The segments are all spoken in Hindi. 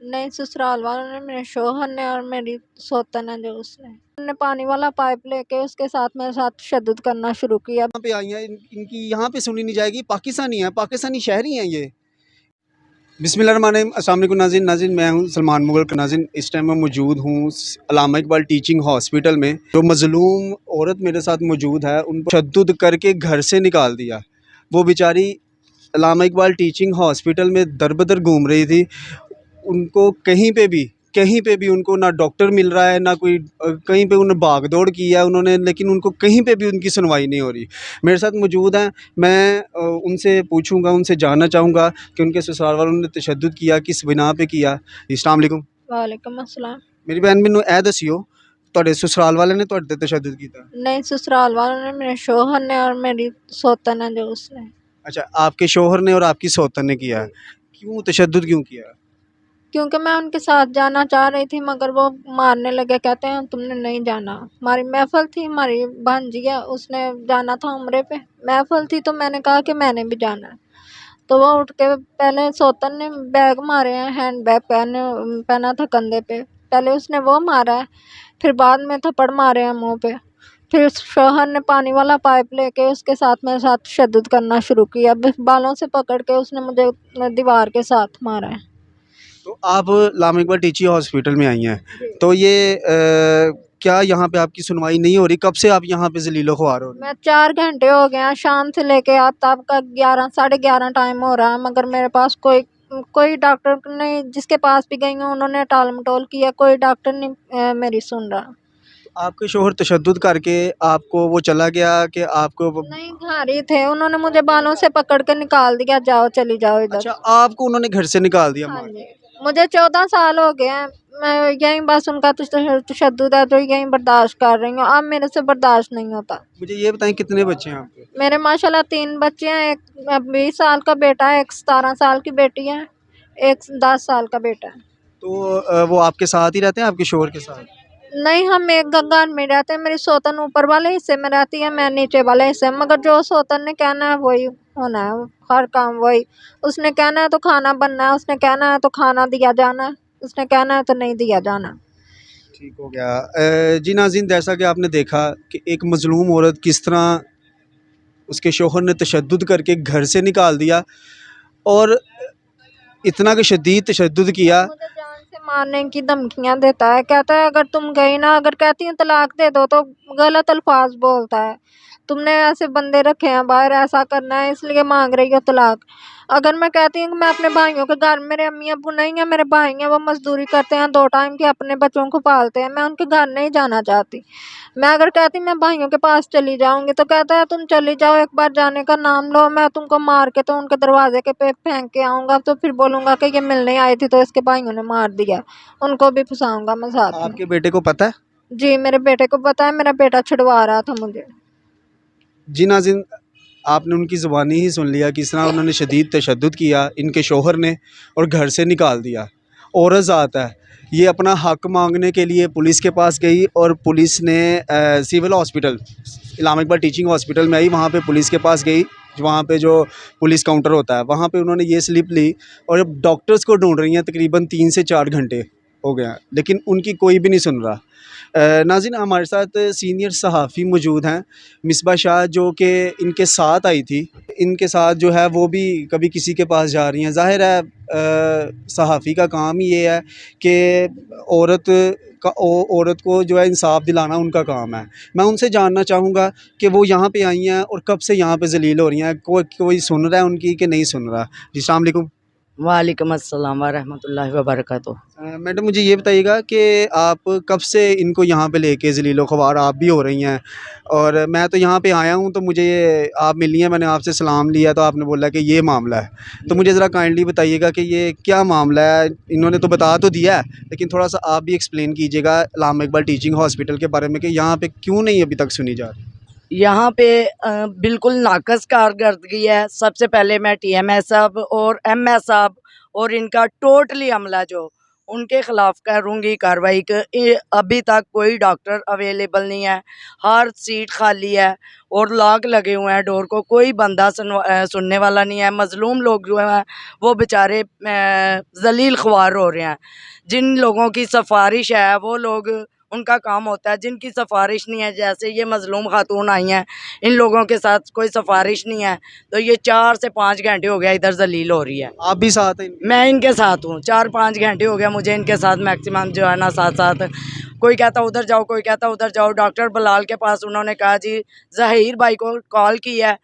नहीं, ससुराल वालों ने, मेरे शौहर ने और मेरी सौतन है जो उसने पानी वाला पाइप लेके उसके साथ मेरे साथ तशद्दुद करना शुरू किया। यहाँ पे आई हैं इनकी यहाँ पे सुनी नहीं जाएगी। पाकिस्तानी है, पाकिस्तानी शहरी हैं ये। बिस्मिल्लाहिर्रहमानिर्रहीम, अस्सलाम वालेकुम नाज़रीन। नाज़रीन मैं हूँ सलमान मुगल का। नाज़रीन इस टाइम मैं मौजूद हूँ अल्लामा इकबाल टीचिंग हॉस्पिटल में। जो मज़लूम औरत मेरे साथ मौजूद है उनको तशद्दुद करके घर से निकाल दिया। वो बेचारी अल्लामा इकबाल टीचिंग हॉस्पिटल में दर बदर घूम रही थी। उनको कहीं पे भी उनको ना डॉक्टर मिल रहा है, ना कोई कहीं पे उन्होंने भाग दौड़ की है उन्होंने, लेकिन उनको कहीं पे भी उनकी सुनवाई नहीं हो रही। मेरे साथ मौजूद हैं, मैं उनसे पूछूंगा, उनसे जानना चाहूँगा कि उनके ससुराल वालों ने तशद्दुद किया किस बिना पे किया। अस्सलाम वालेकुम। वालेकुम अस्सलाम। मेरी बहन मैनू ए दसियो, ਤੁਹਾਡੇ ससुराल वाले ने ਤੁਹਾਡੇ ਤੇ तशद्दुद ਕੀਤਾ? नहीं, ससुराल वालों ने, मेरे शौहर ने और मेरी सौतन है जो उसने। अच्छा, आपके शौहर ने और आपकी सौतन ने किया है। क्यों तशद्दुद क्यों किया? क्योंकि मैं उनके साथ जाना चाह रही थी मगर वो मारने लगे, कहते हैं तुमने नहीं जाना। हमारी महफिल थी, हमारी भांजी है, उसने जाना था उम्रे पे, महफिल थी, तो मैंने कहा कि मैंने भी जाना है। तो वो उठ के पहले सौतन ने बैग मारे हैं, हैंड बैग पहना था कंधे पे, पहले उसने वो मारा है, फिर बाद में थप्पड़ मारे हैं मुंह पे। फिर शौहर ने पानी वाला पाइप लेके उसके साथ मेरे साथ तशद्दुद करना शुरू किया, बालों से पकड़ के उसने मुझे दीवार के साथ मारा है। तो आप अल्लामा इकबाल टीचिंग हॉस्पिटल में आई हैं, जी। तो ये क्या यहाँ पे आपकी सुनवाई नहीं हो रही? कब से आप यहाँ पे ज़लीलो ख्वार हो रही हैं? मैं 4 घंटे हो गए हैं, शाम से लेके अब तक का 11 साढ़े 11 टाइम हो रहा है, मगर मेरे पास कोई डॉक्टर नहीं। जिसके पास भी गई हूँ उन्होंने टाल-मटोल किया, कोई डॉक्टर नहीं मेरी सुन रहा। आपके शौहर तशद्दुद करके आपको वो चला गया कि आपको नहीं, घर ही थे, उन्होंने मुझे बालों से पकड़ के निकाल दिया, जाओ चली जाओ अच्छा, इधर। आपको उन्होंने घर से निकाल दिया हाँ मार जी, के? मुझे 14 साल हो गए हैं, मैं यहीं बस उनका तशद्दुद है तो यहीं बर्दाश्त कर रही हूँ, अब मेरे से बर्दाश्त नहीं होता। मुझे ये बताएं कितने बच्चे हैं आपके? मेरे माशाल्लाह 3 बच्चे हैं, एक 20 साल का बेटा है, एक 17 साल की बेटी है, एक 10 साल का बेटा है। तो वो आपके साथ ही रहते हैं, आपके शौहर के साथ? नहीं, हम एक घर में रहते हैं, मेरी सौतन ऊपर वाले हिस्से में रहती है, मैं नीचे वाले हिस्से में, मगर जो सौतन ने कहना है वही होना है, हर काम वही। उसने कहना है तो खाना बनना है, उसने कहना है तो खाना दिया जाना है, उसने कहना है तो नहीं दिया जाना। ठीक हो गया। जी नाज़रीन, जैसा कि आपने देखा कि एक मज़लूम औरत किस तरह उसके शौहर ने तशद्दुद करके घर से निकाल दिया और इतना कि शदीद तशद्दुद किया। मुझे जान से मारने की धमकियाँ देता है, कहता है अगर तुम गई ना, अगर कहती हूँ तलाक दे दो तो गलत अल्फाज बोलता है, तुमने ऐसे बंदे रखे हैं बाहर, ऐसा करना है इसलिए मांग रही हो तलाक। अगर मैं कहती हूँ कि मैं अपने भाइयों के घर, मेरे अम्मी अब्बू नहीं है, मेरे भाई हैं, वो मजदूरी करते हैं, 2 टाइम के अपने बच्चों को पालते हैं, मैं उनके घर नहीं जाना चाहती। मैं अगर कहती मैं भाइयों के पास चली जाऊंगी तो कहता है तुम चली जाओ, एक बार जाने का नाम लो, मैं तुमको मार के तो उनके दरवाजे के पे फेंक के आऊंगा, तो फिर बोलूंगा कि ये मिलने आई थी तो इसके भाइयों ने मार दिया, उनको भी फंसाऊंगा मैं साथ में। आपके बेटे को पता है? जी, मेरे बेटे को पता है, मेरा बेटा छुड़वा रहा था मुझे। जी नाज़रीन, आपने उनकी ज़ुबानी ही सुन लिया किस तरह उन्होंने शदीद तशद्दुद किया इनके शौहर ने और घर से निकाल दिया। औरत ज़ात है, ये अपना हक़ मांगने के लिए पुलिस के पास गई और पुलिस ने सिविल हॉस्पिटल अल्लामा इकबाल टीचिंग हॉस्पिटल में आई, वहाँ पे पुलिस के पास गई, वहाँ पे जो पुलिस काउंटर होता है वहाँ पे उन्होंने ये स्लिप ली और अब डॉक्टर्स को ढूंढ रही हैं। तकरीबन 3 से 4 घंटे हो गए हैं, लेकिन उनकी कोई भी नहीं सुन रहा। नाज़रीन, हमारे साथ सीनियर सहाफ़ी मौजूद हैं, मिसबा शाह, जो कि इनके साथ आई थी। इनके साथ जो है वो भी कभी किसी के पास जा रही हैं। ज़ाहिर है सहाफ़ी का काम ही ये है कि औरत को जो है इंसाफ दिलाना उनका काम है। मैं उनसे जानना चाहूँगा कि वो यहाँ पे आई हैं और कब से यहाँ पे ज़लील हो रही हैं, कोई सुन रहा है उनकी कि नहीं सुन रहा? जी अस्सलाम वालेकुम। वालेकुम अस्सलाम वरहमतुल्लाहि वबरकातुह। मैडम मुझे ये बताइएगा कि आप कब से इनको यहाँ पे लेके ज़लील ख्वार आप भी हो रही हैं? और मैं तो यहाँ पे आया हूँ तो मुझे ये आप मिली हैं, मैंने आपसे सलाम लिया तो आपने बोला कि ये मामला है। तो मुझे ज़रा काइंडली बताइएगा कि ये क्या मामला है? इन्होंने तो बता तो दिया है, लेकिन थोड़ा सा आप भी एक्सप्लेन कीजिएगा अल्लामा इकबाल टीचिंग हॉस्पिटल के बारे में कि यहाँ पे क्यों नहीं अभी तक सुनी जा रही? यहाँ पे बिल्कुल नाकस कारकर्दगी है। सबसे पहले मैं TMS साहब और MS साहब और इनका टोटली अमला जो उनके ख़िलाफ़ करूँगी कार्रवाई। अभी तक कोई डॉक्टर अवेलेबल नहीं है, हर सीट खाली है और लॉक लगे हुए हैं डोर को, कोई बंदा सुनने वाला नहीं है। मज़लूम लोग जो हैं वो बेचारे ज़लील ख्वार हो रहे हैं। जिन लोगों की सिफारिश है वो लोग, उनका काम होता है, जिनकी सिफारिश नहीं है, जैसे ये मज़लूम खातून आई हैं, इन लोगों के साथ कोई सिफारिश नहीं है, तो ये 4 से 5 घंटे हो गया इधर ज़लील हो रही है। आप भी साथ हैं इनके? मैं इनके साथ हूँ, 4-5 घंटे हो गया मुझे इनके साथ मैक्सिमम जो है ना साथ-साथ। कोई कहता उधर जाओ, कोई कहता उधर जाओ। डॉक्टर बिलाल के पास उन्होंने कहा जी, ज़हीर भाई को कॉल की है,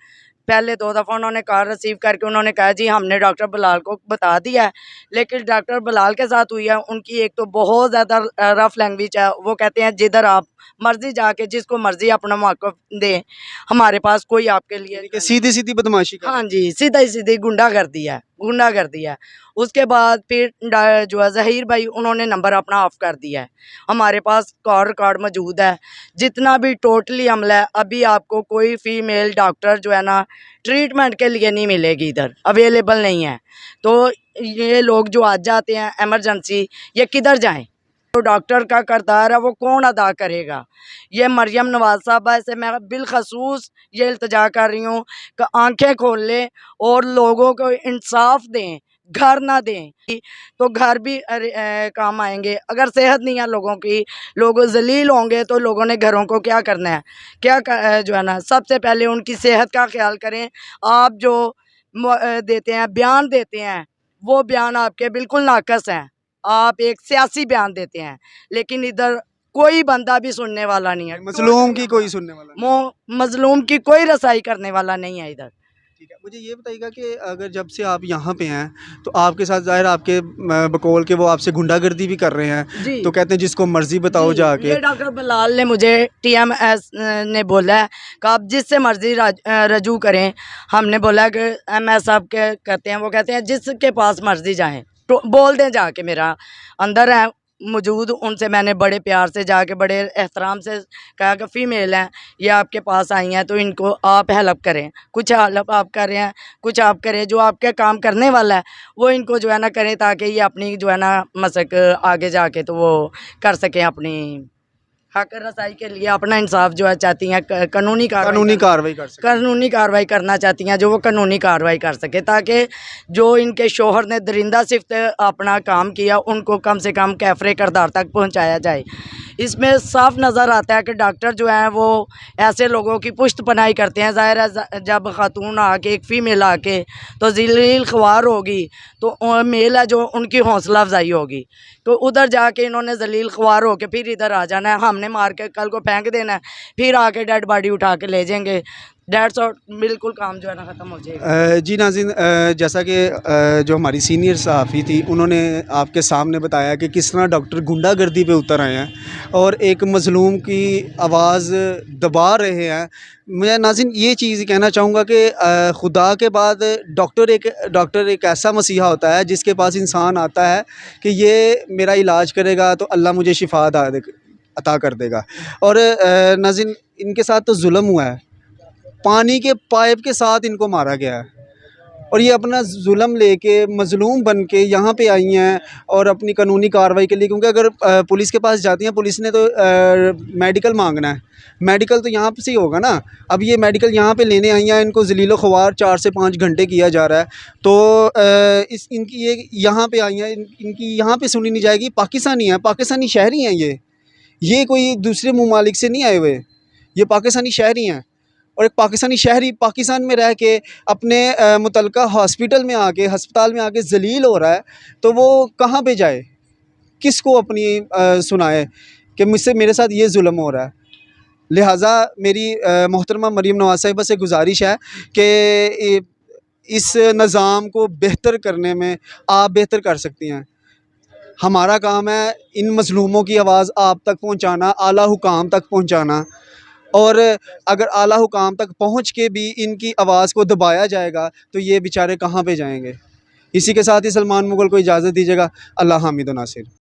पहले 2 दफ़ा उन्होंने कॉल रिसीव करके उन्होंने कहा जी हमने डॉक्टर बिलाल को बता दिया है। लेकिन डॉक्टर बिलाल के साथ हुई है, उनकी एक तो बहुत ज़्यादा रफ़ लैंग्वेज है। वो कहते हैं जिधर आप मर्ज़ी जाके जिसको मर्ज़ी अपना मौक़िफ़ दें, हमारे पास कोई आपके लिए कि सीधी-सीधी बदमाशी कर रहे हाँ जी, सीधा-सीधी गुंडागर्दी है, गुंडागर्दी है। उसके बाद फिर जो है ज़हीर भाई उन्होंने नंबर अपना ऑफ कर दिया है। हमारे पास कॉल रिकॉर्ड मौजूद है, जितना भी टोटली अमला है, अभी आपको कोई फ़ीमेल डॉक्टर जो है ना ट्रीटमेंट के लिए नहीं मिलेगी, इधर अवेलेबल नहीं है। तो ये लोग जो आज जाते हैं इमरजेंसी, ये किधर जाएँ? तो डॉक्टर का किरदार है वो कौन अदा करेगा? ये मरियम नवाज़ साहबा से मैं बिलख़सूस ये इल्तिजा कर रही हूँ कि आंखें खोल लें और लोगों को इंसाफ दें, घर ना दें तो घर भी काम आएंगे। अगर सेहत नहीं है लोगों की, लोग जलील होंगे तो लोगों ने घरों को क्या करना है, जो है ना सबसे पहले उनकी सेहत का ख्याल करें। आप जो देते हैं, बयान देते हैं, वो बयान आपके बिल्कुल नाकस हैं। आप एक सियासी बयान देते हैं, लेकिन इधर कोई बंदा भी सुनने वाला नहीं है। मज़लूम की कोई सुनने वाला नहीं। मज़लूम की कोई रसाई करने वाला नहीं है इधर। ठीक है, मुझे ये बताइएगा कि अगर जब से आप यहाँ पे हैं तो आपके साथ ज़ाहिर आपके बकौल के वो आपसे गुंडागर्दी भी कर रहे हैं, तो कहते हैं जिसको मर्जी बताओ जाके। ये डॉक्टर बिलाल ने मुझे TMS ने बोला है कि आप जिससे मर्जी रजू करें। हमने बोला कि MS साहब के कहते हैं, वो कहते हैं जिसके पास मर्जी जाएं तो बोल दें जाके, मेरा अंदर है मौजूद। उनसे मैंने बड़े प्यार से जाके बड़े एहतराम से कहा कि फ़ीमेल हैं, ये आपके पास आई हैं तो इनको आप हेल्प करें। कुछ हेल्प आप कर रहे हैं, कुछ आप करें, जो आपके काम करने वाला है वो इनको जो है ना करें, ताकि ये अपनी जो है ना मसक आगे जाके तो वो कर सकें, अपनी हक रसाई के लिए अपना इंसाफ जो है चाहती हैं। कानूनी कार्रवाई कर सकते हैं। कानूनी कार्रवाई करना चाहती हैं, जो वो कानूनी कार्रवाई कर सके, ताकि जो इनके शोहर ने दरिंदा सिफ्त अपना काम किया उनको कम से कम कैफरे किरदार तक पहुंचाया जाए। इसमें साफ नज़र आता है कि डॉक्टर जो हैं वो ऐसे लोगों की पुश्त पनाही करते हैं। ज़ाहिर है जब खातून आके, एक फ़ीमेल आके तो ज़लील ख्वार होगी, तो मेल है जो उनकी हौसला अफजाई होगी, तो उधर जाके इन्होंने ज़लील ख्वार होके फिर इधर आ जाना है, हमने मार के कल को फेंक देना है, फिर आके डेड बॉडी उठा के ले जाएंगे। डेट्स और बिल्कुल काम जो है ना ख़त्म हो जाएगा। जी नाज़रीन, जैसा कि जो हमारी सीनियर सहाफ़ी थी उन्होंने आपके सामने बताया कि किस तरह डॉक्टर गुंडागर्दी पे उतर आए हैं और एक मज़लूम की आवाज़ दबा रहे हैं। मैं नाज़रीन ये चीज़ कहना चाहूँगा कि खुदा के बाद डॉक्टर एक ऐसा मसीहा होता है जिसके पास इंसान आता है कि ये मेरा इलाज करेगा तो अल्लाह मुझे शिफा अता कर देगा। और नाज़रीन इनके साथ तो जुल्म हुआ है, पानी के पाइप के साथ इनको मारा गया है और ये अपना जुल्म लेके मज़लूम बन के यहाँ पे आई हैं और अपनी कानूनी कार्रवाई के लिए, क्योंकि अगर पुलिस के पास जाती हैं, पुलिस ने तो मेडिकल मांगना है, मेडिकल तो यहाँ पे से ही होगा ना। अब ये मेडिकल यहाँ पे लेने आई हैं, इनको ज़लील ख्वार 4 से 5 घंटे किया जा रहा है, तो इनकी ये यहाँ पे आई हैं, इनकी यहाँ पे सुनी नहीं जाएगी। पाकिस्तानी हैं, पाकिस्तानी शहरी हैं, ये कोई दूसरे ममालिक से नहीं आए हुए, ये पाकिस्तानी शहरी हैं। और एक पाकिस्तानी शहरी पाकिस्तान में रह के अपने मुतलका हॉस्पिटल में आके, हस्पताल में आके ज़लील हो रहा है, तो वो कहाँ पे जाए, किसको अपनी सुनाए कि मुझसे, मेरे साथ ये जुल्म हो रहा है। लिहाजा मेरी मोहतरमा मरीम नवाज़ साहिबा से गुजारिश है कि इस निज़ाम को बेहतर करने में आप बेहतर कर सकती हैं। हमारा काम है इन मज़लूमों की आवाज़ आप तक पहुँचाना, आला हुकाम तक पहुँचाना। और अगर आला हुकाम तक पहुँच के भी इनकी आवाज़ को दबाया जाएगा तो ये बेचारे कहाँ पे जाएंगे। इसी के साथ ही सलमान मुग़ल को इजाज़त दीजिएगा। अल्लाह हामिद व नासिर।